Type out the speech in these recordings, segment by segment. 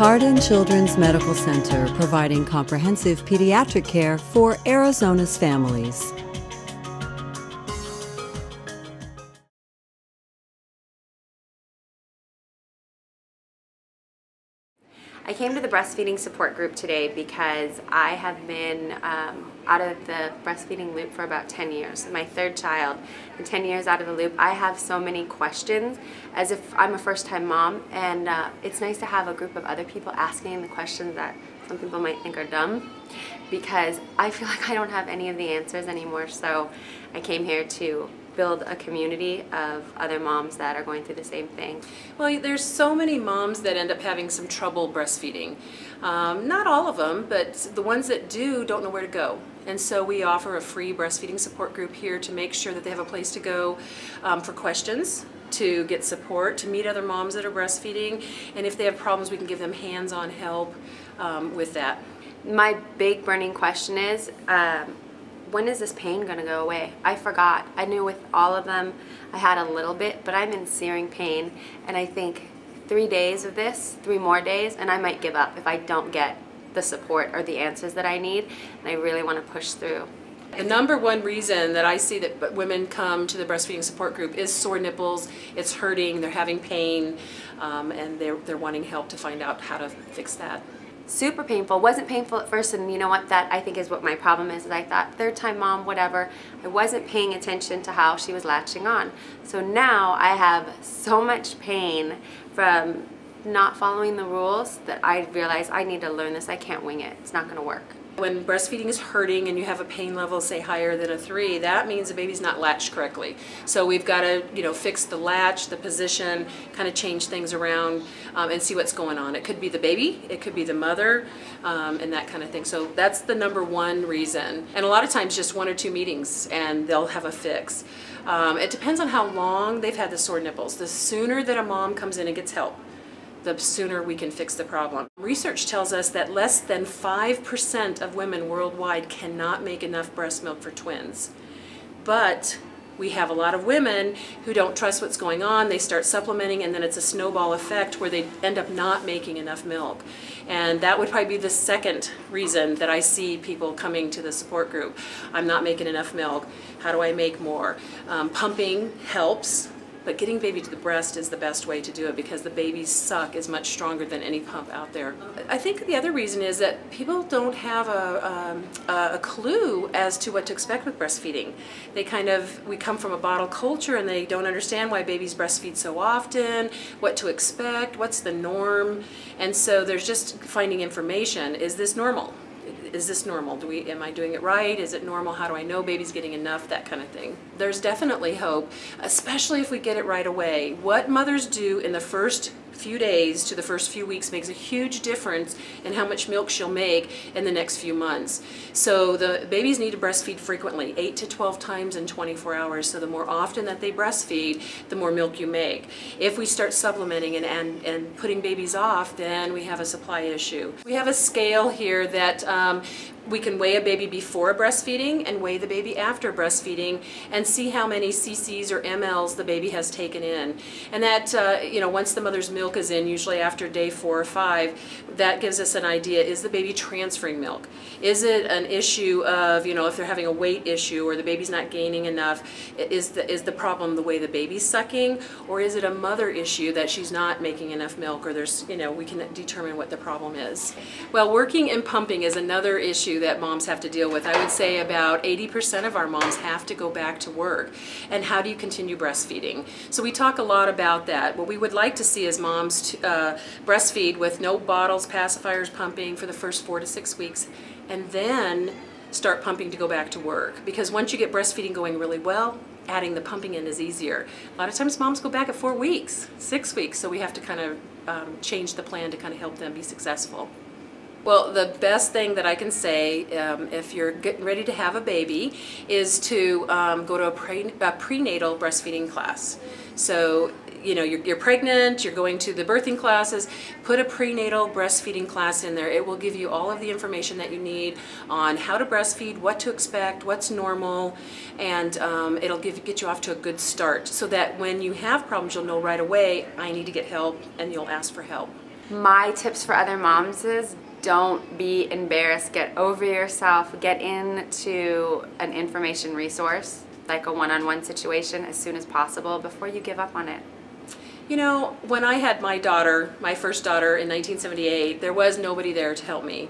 Cardon Children's Medical Center, providing comprehensive pediatric care for Arizona's families. I came to the breastfeeding support group today because I have been out of the breastfeeding loop for about 10 years. My third child, and 10 years out of the loop, I have so many questions as if I'm a first-time mom, and it's nice to have a group of other people asking the questions that some people might think are dumb, because I feel like I don't have any of the answers anymore. So I came here to build a community of other moms that are going through the same thing. Well, there's so many moms that end up having some trouble breastfeeding. Not all of them, but the ones that do don't know where to go. And so we offer a free breastfeeding support group here to make sure that they have a place to go for questions, to get support, to meet other moms that are breastfeeding, and if they have problems, we can give them hands-on help with that. My big burning question is, when is this pain going to go away? I forgot. I knew with all of them I had a little bit, but I'm in searing pain, and I think 3 days of this, 3 more days, and I might give up if I don't get the support or the answers that I need, and I really want to push through. The number one reason that I see that women come to the breastfeeding support group is sore nipples. It's hurting, they're having pain, and they're wanting help to find out how to fix that. Super painful. Wasn't painful at first, and you know what, that I think is what my problem is I thought, third time mom, whatever. I wasn't paying attention to how she was latching on. So now I have so much pain from not following the rules that I realize I need to learn this. I can't wing it. It's not going to work. When breastfeeding is hurting and you have a pain level, say, higher than a 3, that means the baby's not latched correctly. So we've got to, fix the latch, the position, kind of change things around and see what's going on. It could be the baby, it could be the mother, and that kind of thing. So that's the number one reason. And a lot of times just 1 or 2 meetings and they'll have a fix. It depends on how long they've had the sore nipples. The sooner that a mom comes in and gets help, the sooner we can fix the problem. Research tells us that less than 5% of women worldwide cannot make enough breast milk for twins. But we have a lot of women who don't trust what's going on, they start supplementing, and then it's a snowball effect where they end up not making enough milk. And that would probably be the second reason that I see people coming to the support group. I'm not making enough milk. How do I make more? Pumping helps. But getting baby to the breast is the best way to do it because the baby's suck is much stronger than any pump out there. I think the other reason is that people don't have a clue as to what to expect with breastfeeding. We come from a bottle culture and they don't understand why babies breastfeed so often, what to expect, what's the norm, and so there's just finding information. Is this normal? Is this normal? Am I doing it right? Is it normal? How do I know baby's getting enough? That kind of thing. There's definitely hope, especially if we get it right away. What mothers do in the first few days to the first few weeks makes a huge difference in how much milk she'll make in the next few months. So the babies need to breastfeed frequently, 8 to 12 times in 24 hours. So the more often that they breastfeed, the more milk you make. If we start supplementing and putting babies off, then we have a supply issue. We have a scale here that we can weigh a baby before breastfeeding and weigh the baby after breastfeeding and see how many cc's or mLs the baby has taken in. And that, once the mother's milk is in, usually after day 4 or 5, that gives us an idea, is the baby transferring milk? Is it an issue of, if they're having a weight issue or the baby's not gaining enough, is the problem the way the baby's sucking? Or is it a mother issue that she's not making enough milk, or there's, we can determine what the problem is. Well, working and pumping is another issue that moms have to deal with. I would say about 80% of our moms have to go back to work. And how do you continue breastfeeding? So we talk a lot about that. What we would like to see is moms breastfeed with no bottles, pacifiers, pumping for the first 4 to 6 weeks, and then start pumping to go back to work. Because once you get breastfeeding going really well, adding the pumping in is easier. A lot of times moms go back at 4 weeks, 6 weeks, so we have to kind of change the plan to kind of help them be successful. Well, the best thing that I can say if you're getting ready to have a baby is to go to a prenatal breastfeeding class. So, you're pregnant, you're going to the birthing classes, put a prenatal breastfeeding class in there. It will give you all of the information that you need on how to breastfeed, what to expect, what's normal, and it'll get you off to a good start so that when you have problems, you'll know right away, I need to get help, and you'll ask for help. My tips for other moms is don't be embarrassed. Get over yourself. Get into an information resource, like a one-on-one situation, as soon as possible before you give up on it. You know, when I had my daughter, my first daughter in 1978, there was nobody there to help me.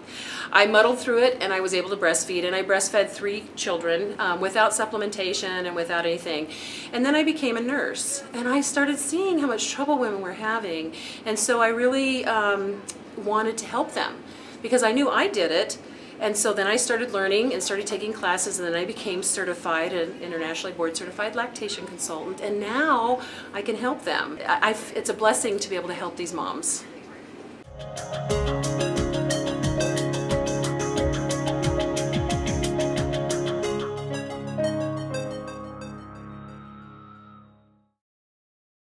I muddled through it and I was able to breastfeed, and I breastfed 3 children without supplementation and without anything. And then I became a nurse and I started seeing how much trouble women were having, and so I really wanted to help them because I knew I did it. And so then I started learning and started taking classes, and then I became certified, an internationally board certified lactation consultant, and now I can help them. It's a blessing to be able to help these moms.